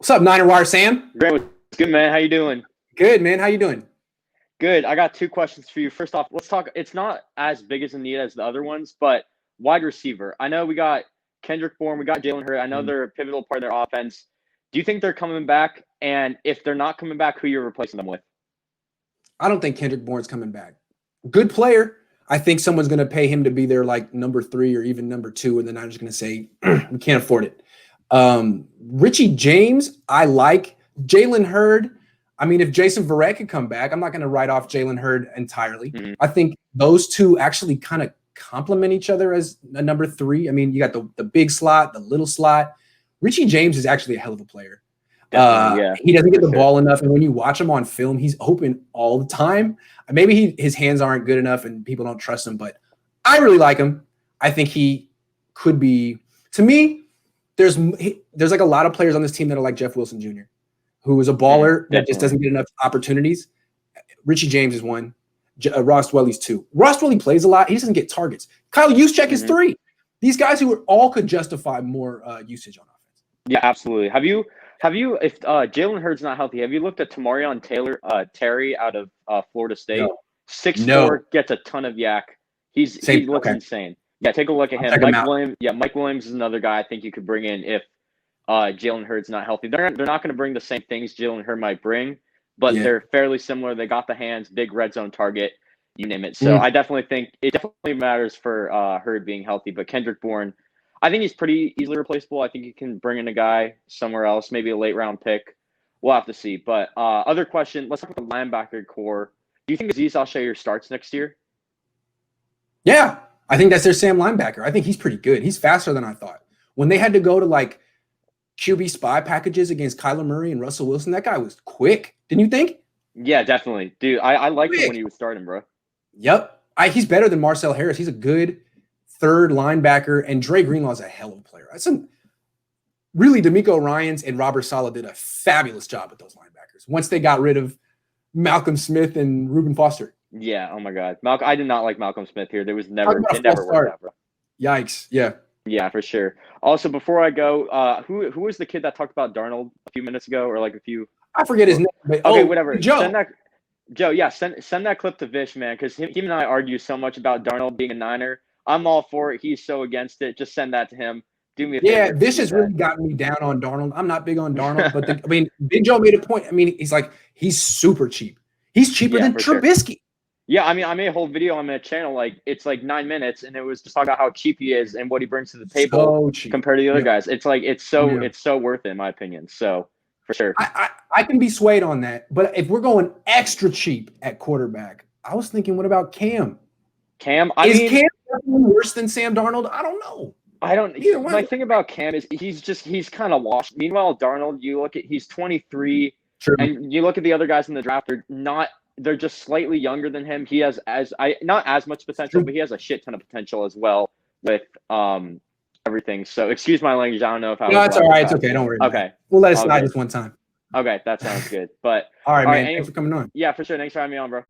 What's up, Niner Wire Sam? Great. What's good, man? How you doing? Good, man. How you doing? Good. I got two questions for you. First off, let's talk. It's not as big as a need as the other ones, but wide receiver. I know we got Kendrick Bourne, we got Jalen Hurd. I know they're a pivotal part of their offense. Do you think they're coming back? And if they're not coming back, who you're replacing them with? I don't think Kendrick Bourne's coming back. Good player. I think someone's going to pay him to be their like number 3 or even number 2, and then I'm just going to say we can't afford it. Richie James, I like. Jalen Hurd. I mean, if Jason Verrett could come back, I'm not going to write off Jalen Hurd entirely. Mm-hmm. I think those two actually kind of complement each other as a number 3. I mean, you got the big slot, the little slot. Richie James is actually a hell of a player. He doesn't get the ball enough, and when you watch him on film, he's open all the time. Maybe his hands aren't good enough, and people don't trust him, but I really like him. I think he could be. To me, there's like a lot of players on this team that are like Jeff Wilson Jr., who is a baller that just doesn't get enough opportunities. Richie James is one. Ross Dwelly's 2. Ross Dwelly plays a lot. He doesn't get targets. Kyle Juszczyk is 3. These guys who all could justify more usage on offense. Yeah, absolutely. Have you? If Jalen Hurd's not healthy, have you looked at Tamarion Terry out of Florida State? No. 6'4", gets a ton of yak. He looks insane. Yeah, take a look at him. Mike Williams is another guy I think you could bring in if Jalen Hurd's not healthy. They're not going to bring the same things Jalen Hurd might bring, but they're fairly similar. They got the hands, big red zone target, you name it. So I definitely think it definitely matters for Hurd being healthy. But Kendrick Bourne, I think he's pretty easily replaceable. I think you can bring in a guy somewhere else, maybe a late round pick. We'll have to see. But other question, let's talk about the linebacker core. Do you think Azeez Al-Shaair starts next year? Yeah, I think that's their Sam linebacker. I think he's pretty good. He's faster than I thought. When they had to go to like QB spy packages against Kyler Murray and Russell Wilson, that guy was quick. Didn't you think? Yeah, definitely. Dude, I liked him when he was starting, bro. Yep. He's better than Marcel Harris. He's a good third linebacker, and Dre Greenlaw is a hell of a player. Really, D'Amico Ryans and Robert Saleh did a fabulous job with those linebackers once they got rid of Malcolm Smith and Reuben Foster. Yeah, oh my God. I did not like Malcolm Smith here. It never worked out, bro. Yikes. Yeah. Yeah, for sure. Also, before I go, who was the kid that talked about Darnold a few minutes ago, or like a few? I forget his name. But, whatever. Joe. Send that clip to Vish, man, because him and I argue so much about Darnold being a Niner. I'm all for it. He's so against it. Just send that to him. Do me a favor. Yeah, Vish has really gotten me down on Darnold. I'm not big on Darnold, but Big Joe made a point. I mean, he's super cheap. He's cheaper than Trubisky. Sure. Yeah, I mean, I made a whole video on my channel. Like, it's like 9 minutes, and it was just talking about how cheap he is and what he brings to the table compared to the other guys. It's like it's so worth it, in my opinion. So for sure, I can be swayed on that. But if we're going extra cheap at quarterback, I was thinking, what about Cam? Cam Cam worse than Sam Darnold? I don't know. My thing about Cam is he's kind of washed. Meanwhile, Darnold, he's 23, and you look at the other guys in the draft. They're just slightly younger than him. He has not as much potential, but he has a shit ton of potential as well with everything. So excuse my language. I don't know if I. No, it's all right. It's okay. Don't worry. Okay, we'll let it slide this one time. Okay, that sounds good. But all right, man. Thanks for coming on. Yeah, for sure. Thanks for having me on, bro.